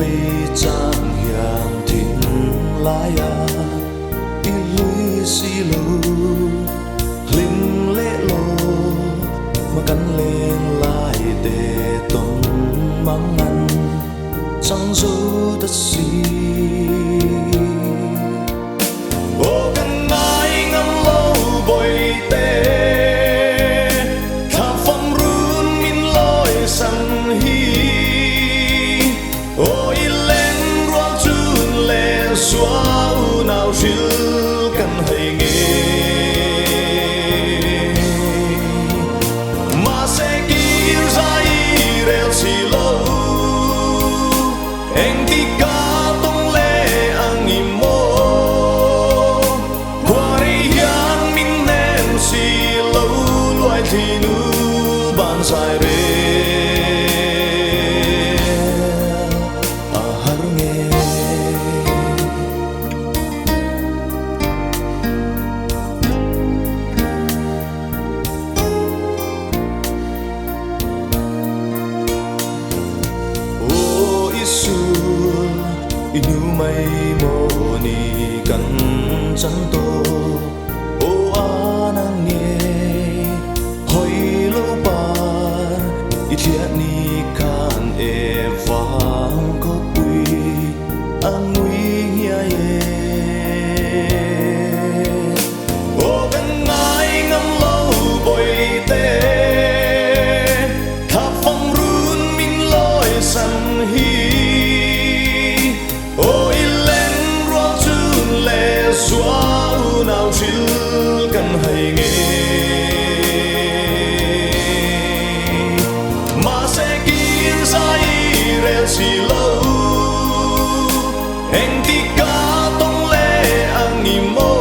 vì chẳng hiền thịnh lại đi lối xì lù linh lệ lô mà cắn lên lại để tông mang ngăn chẳng dấu tất gì. Ô cần ai ngắm lâu bồi tê thả phong run min lối săn hi ôi lên ruộng chun lệ xóa nào riêng cần hay nghe mà sẽ kêu ra rêu xì lâu anh đi cả tông lệ ang imo qua đây yang min nem xì lâu loài thì nu ban dài re inu mai mo ni kan chan to o anang nghe hoi lo ba i thiat ni kan e vang ko pui ang ui hia ye o ben ngai ngam lo boi te tha phong run min loi san hi ôi lên ruộng chun lệ xóa nào riêng cần hay nghe mà sẽ kiếm ra rêu xì lâu anh đi cả tông lệ ang imo